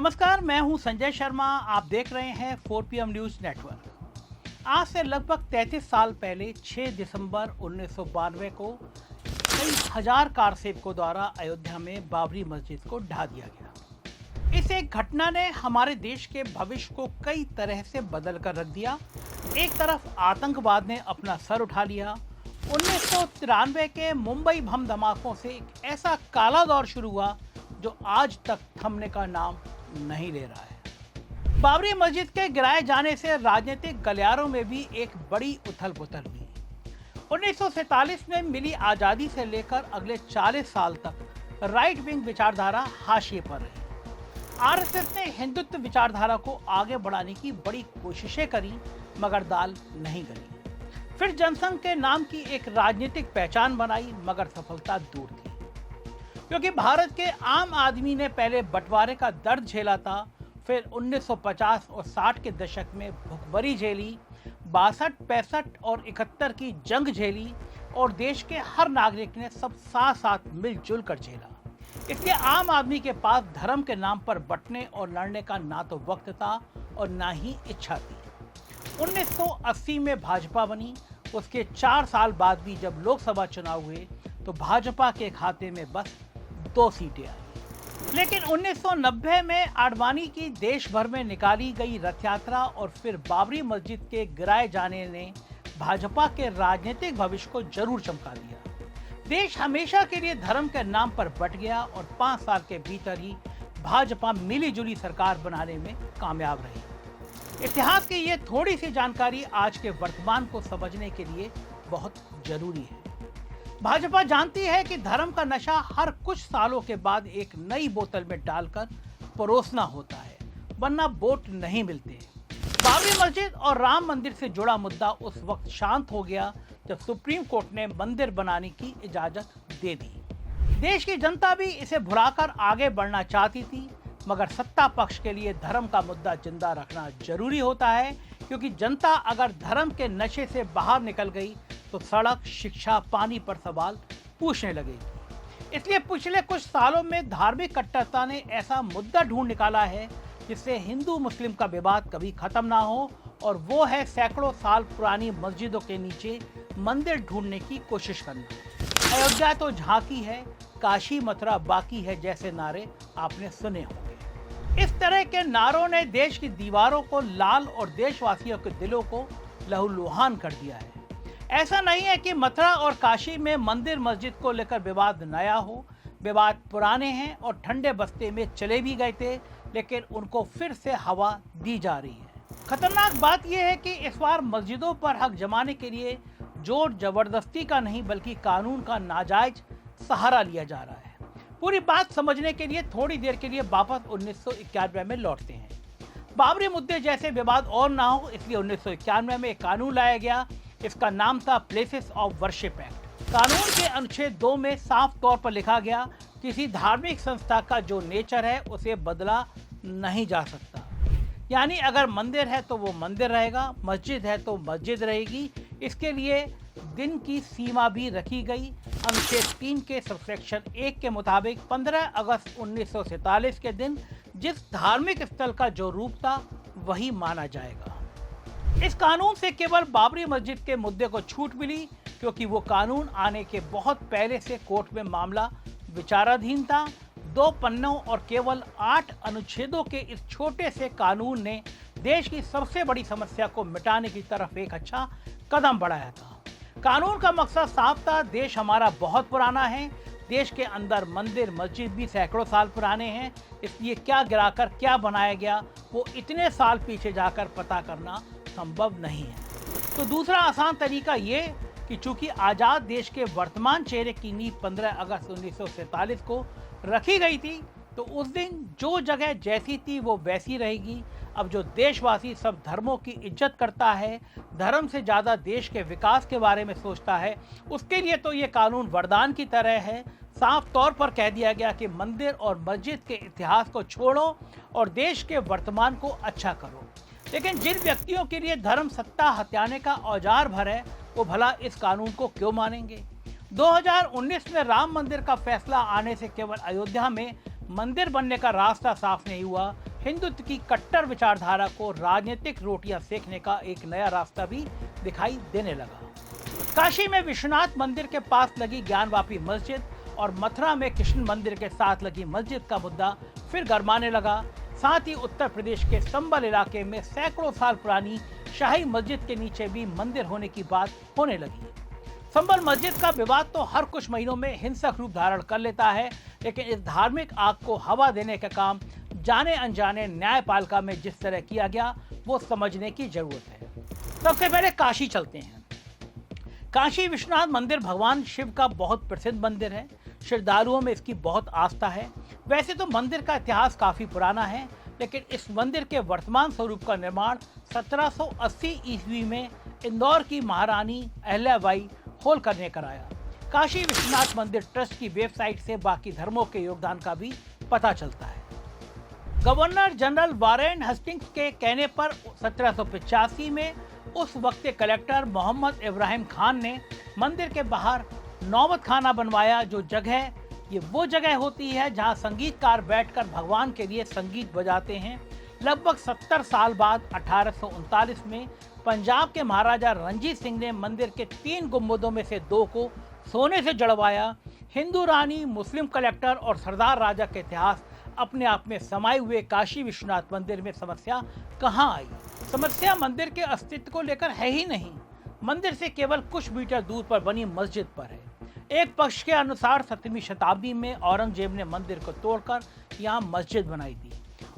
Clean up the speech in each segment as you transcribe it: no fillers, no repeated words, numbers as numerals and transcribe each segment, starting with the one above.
नमस्कार, मैं हूं संजय शर्मा। आप देख रहे हैं 4PM न्यूज नेटवर्क। आज से लगभग 33 साल पहले 6 दिसंबर 1992 को कई हजार कारसेवकों द्वारा अयोध्या में बाबरी मस्जिद को ढा दिया गया। इस एक घटना ने हमारे देश के भविष्य को कई तरह से बदल कर रख दिया। एक तरफ आतंकवाद ने अपना सर उठा लिया। 1993 के मुंबई बम धमाकों से एक ऐसा काला दौर शुरू हुआ जो आज तक थमने का नाम नहीं ले रहा है। बाबरी मस्जिद के गिराए जाने से राजनीतिक गलियारों में भी एक बड़ी उथल पुथल हुई। 1947 में मिली आजादी से लेकर अगले 40 साल तक राइट विंग विचारधारा हाशिए पर रही। आरएसएस ने हिंदुत्व विचारधारा को आगे बढ़ाने की बड़ी कोशिशें करी, मगर दाल नहीं गली। फिर जनसंघ के नाम की एक राजनीतिक पहचान बनाई, मगर सफलता दूर थी, क्योंकि भारत के आम आदमी ने पहले बंटवारे का दर्द झेला था, फिर 1950 और 60 के दशक में भुखमरी झेली, 62, 65 और 71 की जंग झेली और देश के हर नागरिक ने सब साथ साथ मिलजुल कर झेला। इसलिए आम आदमी के पास धर्म के नाम पर बंटने और लड़ने का ना तो वक्त था और ना ही इच्छा थी। 1980 में भाजपा बनी। उसके 4 साल बाद भी जब लोकसभा चुनाव हुए तो भाजपा के खाते में बस 2 सीटें आई। लेकिन 1990 में आडवाणी की देश भर में निकाली गई रथ यात्रा और फिर बाबरी मस्जिद के गिराए जाने ने भाजपा के राजनीतिक भविष्य को जरूर चमका दिया। देश हमेशा के लिए धर्म के नाम पर बंट गया और 5 साल के भीतर ही भाजपा मिली जुली सरकार बनाने में कामयाब रही। इतिहास की ये थोड़ी सी जानकारी आज के वर्तमान को समझने के लिए बहुत जरूरी है। भाजपा जानती है कि धर्म का नशा हर कुछ सालों के बाद एक नई बोतल में डालकर परोसना होता है, वरना वोट नहीं मिलते। बाबरी मस्जिद और राम मंदिर से जुड़ा मुद्दा उस वक्त शांत हो गया जब सुप्रीम कोर्ट ने मंदिर बनाने की इजाजत दे दी। देश की जनता भी इसे भुलाकर आगे बढ़ना चाहती थी, मगर सत्ता पक्ष के लिए धर्म का मुद्दा जिंदा रखना जरूरी होता है, क्योंकि जनता अगर धर्म के नशे से बाहर निकल गई तो सड़क, शिक्षा, पानी पर सवाल पूछने लगेगी। इसलिए पिछले कुछ सालों में धार्मिक कट्टरता ने ऐसा मुद्दा ढूंढ निकाला है जिससे हिंदू मुस्लिम का विवाद कभी खत्म ना हो, और वो है सैकड़ों साल पुरानी मस्जिदों के नीचे मंदिर ढूंढने की कोशिश करना। अयोध्या तो झांकी है, काशी मथुरा बाकी है जैसे नारे आपने सुने होंगे। इस तरह के नारों ने देश की दीवारों को लाल और देशवासियों के दिलों को लहूलुहान कर दिया है। ऐसा नहीं है कि मथुरा और काशी में मंदिर मस्जिद को लेकर विवाद नया हो। विवाद पुराने हैं और ठंडे बस्ते में चले भी गए थे, लेकिन उनको फिर से हवा दी जा रही है। खतरनाक बात यह है कि इस बार मस्जिदों पर हक जमाने के लिए जोर जबरदस्ती का नहीं बल्कि कानून का नाजायज सहारा लिया जा रहा है। पूरी बात समझने के लिए थोड़ी देर के लिए वापस 1991 में लौटते हैं। बाबरी मुद्दे जैसे विवाद और ना हो, इसलिए 1991 में एक कानून लाया गया। इसका नाम था प्लेसेस ऑफ वर्शिप एक्ट। कानून के अनुच्छेद 2 में साफ तौर पर लिखा गया, किसी धार्मिक संस्था का जो नेचर है उसे बदला नहीं जा सकता। यानी अगर मंदिर है तो वो मंदिर रहेगा, मस्जिद है तो मस्जिद रहेगी। इसके लिए दिन की सीमा भी रखी गई। अनुच्छेद 3 के सबसेक्शन 1 के मुताबिक 15 अगस्त 1947 के दिन जिस धार्मिक स्थल का जो रूप था वही माना जाएगा। इस कानून से केवल बाबरी मस्जिद के मुद्दे को छूट मिली, क्योंकि वो कानून आने के बहुत पहले से कोर्ट में मामला विचाराधीन था। 2 पन्नों और केवल 8 अनुच्छेदों के इस छोटे से कानून ने देश की सबसे बड़ी समस्या को मिटाने की तरफ एक अच्छा कदम बढ़ाया था। कानून का मकसद साफ था, देश हमारा बहुत पुराना है, देश के अंदर मंदिर मस्जिद भी सैकड़ों साल पुराने हैं, इसलिए क्या गिराकर क्या बनाया गया वो इतने साल पीछे जाकर पता करना संभव नहीं है। तो दूसरा आसान तरीका ये कि चूंकि आज़ाद देश के वर्तमान चेहरे की नींव 15 अगस्त 1947 को रखी गई थी, तो उस दिन जो जगह जैसी थी वो वैसी रहेगी। अब जो देशवासी सब धर्मों की इज्जत करता है, धर्म से ज़्यादा देश के विकास के बारे में सोचता है, उसके लिए तो ये कानून वरदान की तरह है। साफ तौर पर कह दिया गया कि मंदिर और मस्जिद के इतिहास को छोड़ो और देश के वर्तमान को अच्छा करो। लेकिन जिन व्यक्तियों के लिए धर्म सत्ता हथियाने का औजार भर है, वो भला इस कानून को क्यों मानेंगे? 2019 में राम मंदिर का फैसला आने से केवल अयोध्या में मंदिर बनने का रास्ता साफ नहीं हुआ, हिंदुत्व की कट्टर विचारधारा को राजनीतिक रोटियां सेकने का एक नया रास्ता भी दिखाई देने लगा। काशी में विश्वनाथ मंदिर के पास लगी ज्ञानवापी मस्जिद और मथुरा में कृष्ण मंदिर के साथ लगी मस्जिद का मुद्दा फिर गरमाने लगा। साथ ही उत्तर प्रदेश के संबल इलाके में सैकड़ों साल पुरानी शाही मस्जिद के नीचे भी मंदिर होने की बात होने लगी। संबल मस्जिद का विवाद तो हर कुछ महीनों में हिंसक रूप धारण कर लेता है, लेकिन इस धार्मिक आग को हवा देने का काम जाने अनजाने न्यायपालिका में जिस तरह किया गया वो समझने की जरूरत है। सबसे पहले काशी चलते हैं। काशी विश्वनाथ मंदिर भगवान शिव का बहुत प्रसिद्ध मंदिर है। श्रद्धालुओं में इसकी बहुत आस्था है। वैसे तो मंदिर का इतिहास काफी पुराना है, लेकिन इस मंदिर के वर्तमान स्वरूप का निर्माण 1780 ईस्वी में इंदौर की महारानी अहल्याबाई होलकर ने कराया। काशी विश्वनाथ मंदिर ट्रस्ट की वेबसाइट से बाकी धर्मों के योगदान का भी पता चलता है। गवर्नर जनरल वारेन हेस्टिंग्स के कहने पर 1785 में उस वक्त के कलेक्टर मोहम्मद इब्राहिम खान ने मंदिर के बाहर नौबत खाना बनवाया। जो जगह ये वो जगह होती है जहां संगीतकार बैठकर भगवान के लिए संगीत बजाते हैं। लगभग 70 साल बाद 1839 में पंजाब के महाराजा रणजीत सिंह ने मंदिर के 3 गुंबदों में से 2 को सोने से जड़वाया। हिंदू रानी, मुस्लिम कलेक्टर और सरदार राजा के इतिहास अपने आप में समाये हुए काशी विश्वनाथ मंदिर में समस्या कहाँ आई? समस्या मंदिर के अस्तित्व को लेकर है ही नहीं, मंदिर से केवल कुछ मीटर दूर पर बनी मस्जिद पर है। एक पक्ष के अनुसार 7वीं शताब्दी में औरंगजेब ने मंदिर को तोड़कर यहाँ मस्जिद बनाई थी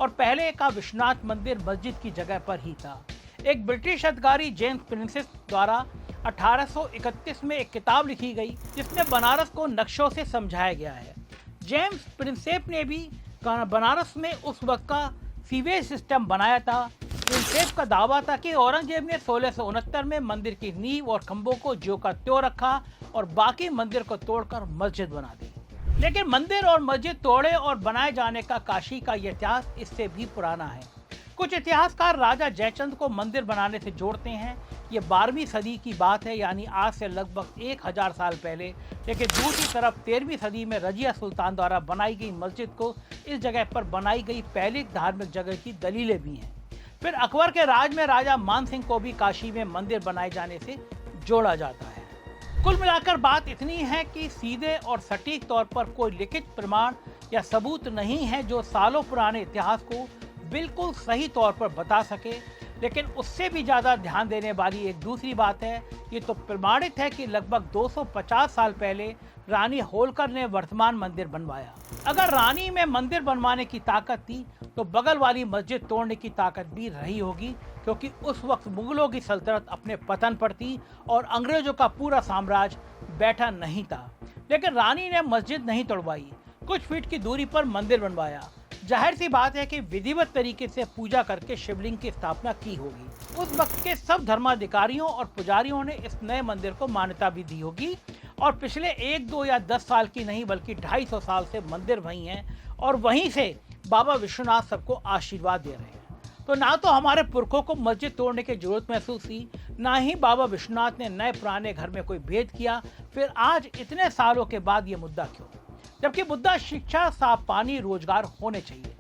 और पहले का विश्वनाथ मंदिर मस्जिद की जगह पर ही था। एक ब्रिटिश अधिकारी जेम्स प्रिंसेप द्वारा 1831 में एक किताब लिखी गई जिसमें बनारस को नक्शों से समझाया गया है। जेम्स प्रिंसेप ने भी बनारस में उस वक्त का सीवेज सिस्टम बनाया था। प्रिंसेप का दावा था कि औरंगजेब ने 1669 में मंदिर की नींव और खंभों को ज्यों का त्यों रखा और बाकी मंदिर को तोड़कर मस्जिद बना दी। लेकिन मंदिर और मस्जिद तोड़े और बनाए जाने का काशी का यह इतिहास इससे भी पुराना है। कुछ इतिहासकार राजा जयचंद को मंदिर बनाने से जोड़ते हैं। ये 12वीं सदी की बात है, यानी आज से लगभग 1000 साल पहले। लेकिन दूसरी तरफ 13वीं सदी में रजिया सुल्तान द्वारा बनाई गई मस्जिद को इस जगह पर बनाई गई पहली धार्मिक जगह की दलीलें भी हैं। फिर अकबर के राज में राजा मान सिंह को भी काशी में मंदिर बनाए जाने से जोड़ा जाता है। कुल मिलाकर बात इतनी है कि सीधे और सटीक तौर पर कोई लिखित प्रमाण या सबूत नहीं है जो सालों पुराने इतिहास को बिल्कुल सही तौर पर बता सके। लेकिन उससे भी ज़्यादा ध्यान देने वाली एक दूसरी बात है। ये तो प्रमाणित है कि लगभग 250 साल पहले रानी होलकर ने वर्तमान मंदिर बनवाया। अगर रानी में मंदिर बनवाने की ताकत थी तो बगल वाली मस्जिद तोड़ने की ताकत भी रही होगी, क्योंकि उस वक्त मुगलों की सल्तनत अपने पतन पर थी और अंग्रेजों का पूरा साम्राज्य बैठा नहीं था। लेकिन रानी ने मस्जिद नहीं तोड़वाई, कुछ फीट की दूरी पर मंदिर बनवाया। जाहिर सी बात है कि विधिवत तरीके से पूजा करके शिवलिंग की स्थापना की होगी। उस वक्त के सब धर्माधिकारियों और पुजारियों ने इस नए मंदिर को मान्यता भी दी होगी और पिछले 1, 2 या 10 साल की नहीं बल्कि 250 साल से मंदिर वहीं हैं और वहीं से बाबा विश्वनाथ सबको आशीर्वाद दे रहे हैं। तो ना तो हमारे पुरखों को मस्जिद तोड़ने की जरूरत महसूस हुई, ना ही बाबा विश्वनाथ ने नए पुराने घर में कोई भेद किया। फिर आज इतने सालों के बाद ये मुद्दा क्यों? जबकि मुद्दा शिक्षा, साफ पानी, रोजगार होने चाहिए।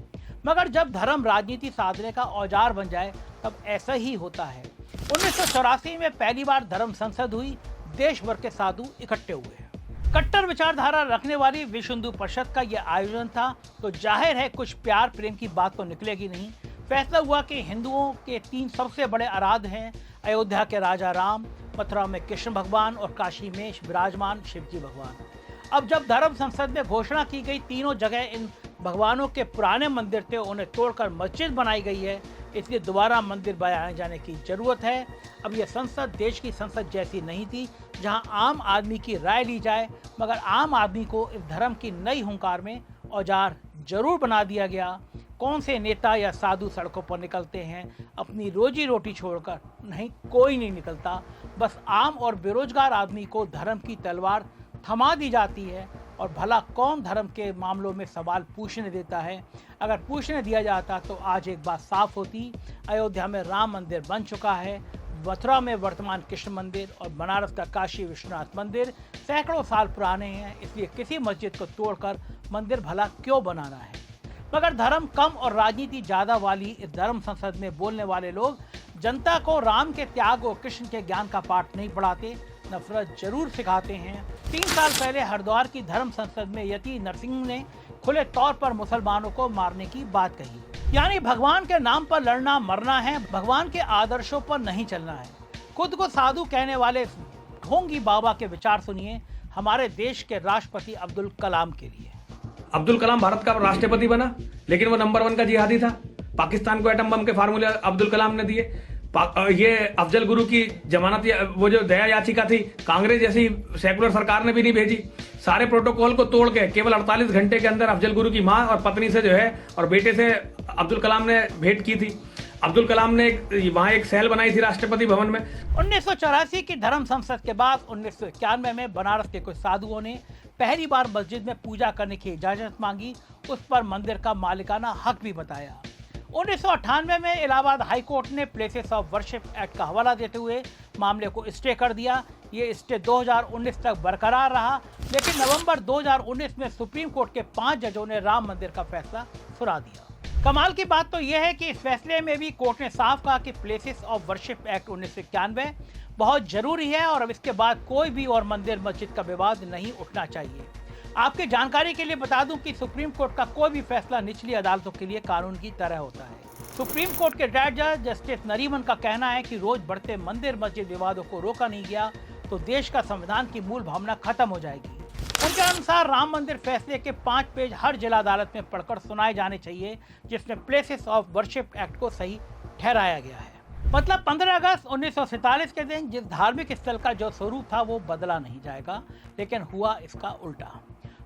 मगर जब धर्म राजनीति साधने का औजार बन जाए तब ऐसा ही होता है। 1984 में पहली बार धर्म संसद हुई, देश भर के साधु इकट्ठे हुए। कट्टर विचारधारा रखने वाली विश्व हिंदू परिषद का यह आयोजन था, तो जाहिर है कुछ प्यार प्रेम की बात तो निकलेगी नहीं। फैसला हुआ कि हिंदुओं के 3 सबसे बड़े आराध्य हैं, अयोध्या के राजा राम, मथुरा में कृष्ण भगवान और काशी में विराजमान शिवजी भगवान। अब जब धर्म संसद में घोषणा की गई तीनों जगह इन भगवानों के पुराने मंदिर थे, उन्हें तोड़कर मस्जिद बनाई गई है, इसलिए दोबारा मंदिर बनाए जाने की जरूरत है। अब यह संसद देश की संसद जैसी नहीं थी जहां आम आदमी की राय ली जाए, मगर आम आदमी को इस धर्म की नई हुंकार में औजार जरूर बना दिया गया। कौन से नेता या साधु सड़कों पर निकलते हैं अपनी रोजी रोटी छोड़कर? नहीं, कोई नहीं निकलता। बस आम और बेरोजगार आदमी को धर्म की तलवार थमा दी जाती है। और भला कौन धर्म के मामलों में सवाल पूछने देता है? अगर पूछने दिया जाता तो आज एक बात साफ होती, अयोध्या में राम मंदिर बन चुका है, मथुरा में वर्तमान कृष्ण मंदिर और बनारस का काशी विश्वनाथ मंदिर सैकड़ों साल पुराने हैं। इसलिए किसी मस्जिद को तोड़कर मंदिर भला क्यों बनाना है? मगर धर्म कम और राजनीति ज्यादा वाली इस धर्म संसद में बोलने वाले लोग जनता को राम के त्याग और कृष्ण के ज्ञान का पाठ नहीं पढ़ाते, नफरत जरूर सिखाते हैं। 3 साल पहले हरिद्वार की धर्म संसद में यति नरसिंह ने खुले तौर पर मुसलमानों को मारने की बात कही। यानी भगवान के नाम पर लड़ना मरना है, भगवान के आदर्शों पर नहीं चलना है। खुद को साधु कहने वाले ढोंगी बाबा के विचार सुनिए हमारे देश के राष्ट्रपति अब्दुल कलाम के लिए। अब्दुल कलाम भारत का राष्ट्रपति बना, लेकिन वो नंबर 1 का जिहादी था। पाकिस्तान को एटम बम के फार्मूले अब्दुल कलाम ने दिए। ये अफजल गुरु की जमानत वो जो दया याचिका थी, कांग्रेस जैसी सेकुलर सरकार ने भी नहीं भेजी। सारे प्रोटोकॉल को तोड़ के केवल 48 घंटे के अंदर अफजल गुरु की मां और पत्नी से जो है और बेटे से अब्दुल कलाम ने भेंट की थी। अब्दुल कलाम ने वहां एक सेल बनाई थी राष्ट्रपति भवन में। 1984 की धर्म संसद के बाद 1991 में बनारस के कुछ साधुओं ने पहली बार मस्जिद में पूजा करने की इजाजत मांगी, उस पर मंदिर का मालिकाना हक भी बताया। 1998 में इलाहाबाद हाई कोर्ट ने प्लेसेस ऑफ वर्शिप एक्ट का हवाला देते हुए मामले को स्टे कर दिया। ये स्टे 2019 तक बरकरार रहा, लेकिन नवंबर 2019 में सुप्रीम कोर्ट के 5 जजों ने राम मंदिर का फैसला सुना दिया। कमाल की बात तो यह है कि इस फैसले में भी कोर्ट ने साफ कहा कि प्लेसेस ऑफ वर्शिप एक्ट 1991 बहुत जरूरी है और अब इसके बाद कोई भी और मंदिर मस्जिद का विवाद नहीं उठना चाहिए। आपके जानकारी के लिए बता दूं कि सुप्रीम कोर्ट का कोई भी फैसला निचली अदालतों के लिए कानून की तरह होता है। सुप्रीम कोर्ट के रिटायर्ड जज जस्टिस नरीमन का कहना है कि रोज बढ़ते मंदिर मस्जिद विवादों को रोका नहीं गया तो देश का संविधान की मूल भावना खत्म हो जाएगी। उनके अनुसार राम मंदिर फैसले के 5 पेज हर जिला अदालत में पढ़कर सुनाए जाने चाहिए, जिसमें प्लेसेस ऑफ वर्शिप एक्ट को सही ठहराया गया है। मतलब 15 अगस्त 1947 के दिन जिस धार्मिक स्थल का जो स्वरूप था वो बदला नहीं जाएगा, लेकिन हुआ इसका उल्टा।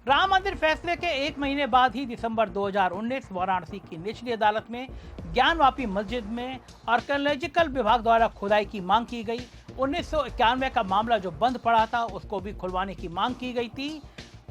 राम मंदिर फैसले के 1 महीने बाद ही दिसंबर 2019 वाराणसी की निचली अदालत में ज्ञानवापी मस्जिद में आर्कियोलॉजिकल विभाग द्वारा खुदाई की मांग की गई। 1991 का मामला जो बंद पड़ा था उसको भी खुलवाने की मांग की गई थी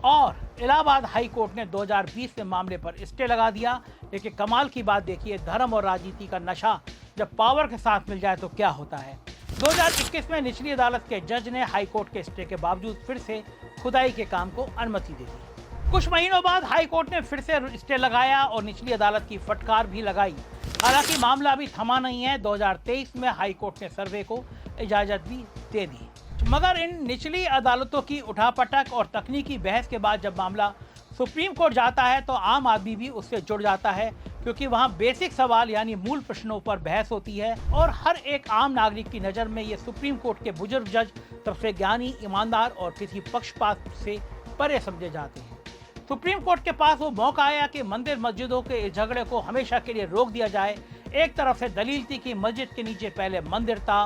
और इलाहाबाद हाई कोर्ट ने 2020 में मामले पर स्टे लगा दिया। लेकिन कमाल की बात देखिए, धर्म और राजनीति का नशा जब पावर के साथ मिल जाए तो क्या होता है। 2021 में निचली अदालत के जज ने हाई कोर्ट के स्टे के बावजूद फिर से खुदाई के काम को अनुमति दे दी। कुछ महीनों बाद हाई कोर्ट ने फिर से स्टे लगाया और निचली अदालत की फटकार भी लगाई। हालांकि मामला अभी थमा नहीं है। 2023 में हाई कोर्ट ने सर्वे को इजाजत भी दे दी, मगर इन निचली अदालतों की उठापटक और तकनीकी बहस के बाद जब मामला सुप्रीम कोर्ट जाता है तो आम आदमी भी उससे जुड़ जाता है, क्योंकि वहां बेसिक सवाल यानी मूल प्रश्नों पर बहस होती है और हर एक आम नागरिक की नज़र में ये सुप्रीम कोर्ट के बुजुर्ग जज सबसे ज्ञानी, ईमानदार और किसी पक्षपात से परे समझे जाते हैं। सुप्रीम कोर्ट के पास वो मौका आया कि मंदिर मस्जिदों के इस झगड़े को हमेशा के लिए रोक दिया जाए। एक तरफ से दलील थी कि मस्जिद के नीचे पहले मंदिर था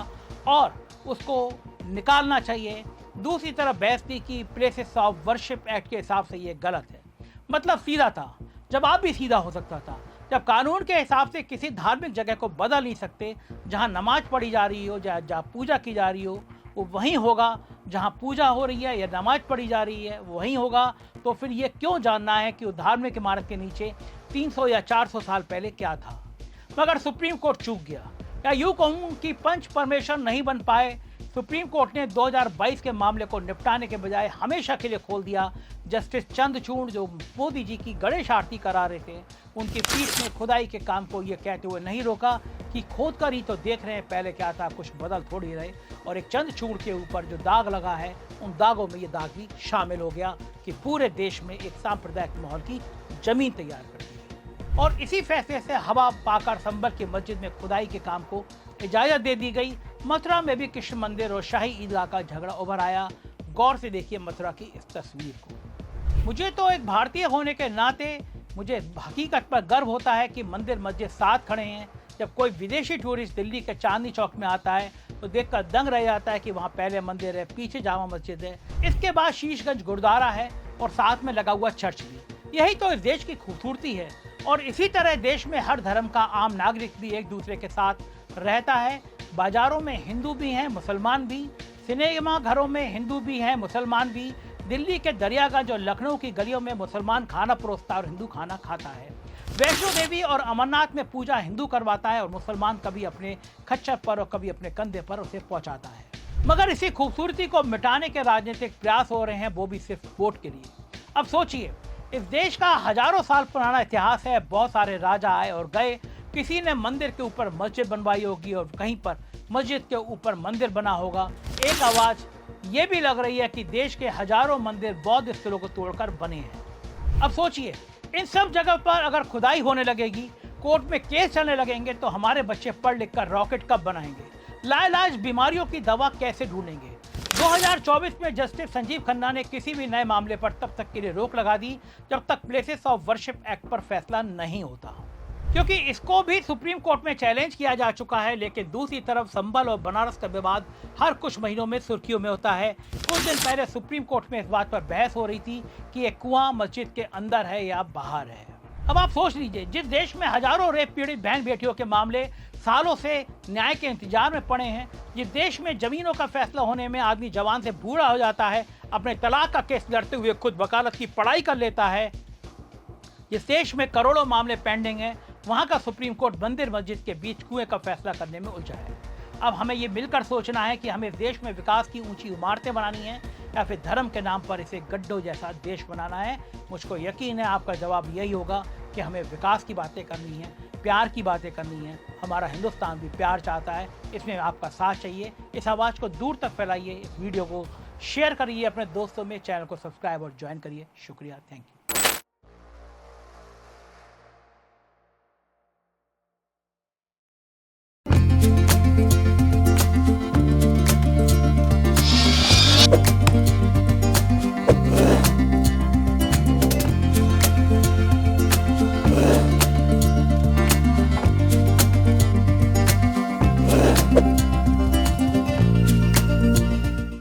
और उसको निकालना चाहिए, दूसरी तरफ बहस थी कि प्लेसेस ऑफ वर्शिप एक्ट के हिसाब से ये गलत है। मतलब सीधा था, जवाब भी सीधा हो सकता था। जब कानून के हिसाब से किसी धार्मिक जगह को बदल नहीं सकते, जहां नमाज पढ़ी जा रही हो, जहां पूजा की जा रही हो वो वहीं होगा, जहां पूजा हो रही है या नमाज पढ़ी जा रही है वहीं होगा, तो फिर ये क्यों जानना है कि उस धार्मिक इमारत के नीचे 300 या 400 साल पहले क्या था। मगर सुप्रीम कोर्ट चूक गया, या यूँ कहूँ कि पंच परमेश्वर नहीं बन पाए। सुप्रीम कोर्ट ने 2022 के मामले को निपटाने के बजाय हमेशा के लिए खोल दिया। जस्टिस चंद्रचूड़ जो मोदी जी की गणेश आरती करा रहे थे, उनकी पीठ ने खुदाई के काम को ये कहते हुए नहीं रोका कि खोद कर ही तो देख रहे हैं पहले क्या था, कुछ बदल थोड़ी रहे। और एक चंद्रचूड़ के ऊपर जो दाग लगा है, उन दागों में ये दाग भी शामिल हो गया कि पूरे देश में एक सांप्रदायिक माहौल की जमीन तैयार कर दी गई। और इसी फैसले से हवा पाकर संभल की मस्जिद में खुदाई के काम को इजाजत दे दी गई। मथुरा में भी कृष्ण मंदिर और शाही ईदगाह का झगड़ा उभर आया। गौर से देखिए मथुरा की इस तस्वीर को। मुझे तो एक भारतीय होने के नाते मुझे हकीकत पर गर्व होता है कि मंदिर मस्जिद साथ खड़े हैं। जब कोई विदेशी टूरिस्ट दिल्ली के चांदनी चौक में आता है तो देखकर दंग रह जाता है कि वहाँ पहले मंदिर है, पीछे जामा मस्जिद है, इसके बाद शीशगंज गुरुद्वारा है और साथ में लगा हुआ चर्च भी। यही तो इस देश की खूबसूरती है। और इसी तरह देश में हर धर्म का आम नागरिक भी एक दूसरे के साथ रहता है। बाजारों में हिंदू भी हैं, मुसलमान भी, सिनेमा घरों में हिंदू भी हैं, मुसलमान भी। दिल्ली के दरियागंज और लखनऊ की गलियों में मुसलमान खाना परोसता है और हिंदू खाना खाता है। वैष्णो देवी और अमरनाथ में पूजा हिंदू करवाता है और मुसलमान कभी अपने खच्चर पर और कभी अपने कंधे पर उसे पहुंचाता है। मगर इसी खूबसूरती को मिटाने के राजनीतिक प्रयास हो रहे हैं, वो भी सिर्फ वोट के लिए। अब सोचिए, इस देश का हजारों साल पुराना इतिहास है। बहुत सारे राजा आए और गए, किसी ने मंदिर के ऊपर मस्जिद बनवाई होगी और कहीं पर मस्जिद के ऊपर मंदिर बना होगा। एक आवाज ये भी लग रही है कि देश के हजारों मंदिर बौद्ध स्थलों को तोड़कर बने हैं। अब सोचिए, इन सब जगह पर अगर खुदाई होने लगेगी, कोर्ट में केस चलने लगेंगे, तो हमारे बच्चे पढ़ लिख कर रॉकेट कब बनाएंगे? लाइलाज बीमारियों की दवा कैसे ढूंढेंगे? 2024 में जस्टिस संजीव खन्ना ने किसी भी नए मामले पर तब तक के लिए रोक लगा दी जब तक प्लेसेस ऑफ वर्शिप एक्ट पर फैसला नहीं होता, क्योंकि इसको भी सुप्रीम कोर्ट में चैलेंज किया जा चुका है। लेकिन दूसरी तरफ संभल और बनारस का विवाद हर कुछ महीनों में सुर्खियों में होता है। कुछ दिन पहले सुप्रीम कोर्ट में इस बात पर बहस हो रही थी कि ये कुआं मस्जिद के अंदर है या बाहर है। अब आप सोच लीजिए, जिस देश में हजारों रेप पीड़ित बहन बेटियों के मामले सालों से न्याय के इंतजार में पड़े हैं, जिस देश में जमीनों का फैसला होने में आदमी जवान से बूढ़ा हो जाता है, अपने तलाक का केस लड़ते हुए खुद वकालत की पढ़ाई कर लेता है, जिस देश में करोड़ों मामले पेंडिंग हैं, वहां का सुप्रीम कोर्ट मंदिर मस्जिद के बीच कुएं का फैसला करने में उलझा है। अब हमें ये मिलकर सोचना है कि हमें देश में विकास की ऊंची इमारतें बनानी है या फिर धर्म के नाम पर इसे गड्ढों जैसा देश बनाना है। मुझको यकीन है आपका जवाब यही होगा कि हमें विकास की बातें करनी है, प्यार की बातें करनी है। हमारा हिंदुस्तान भी प्यार चाहता है, इसमें आपका साथ चाहिए। इस आवाज़ को दूर तक फैलाइए, इस वीडियो को शेयर करिए अपने दोस्तों में, चैनल को सब्सक्राइब और ज्वाइन करिए। शुक्रिया, थैंक यू।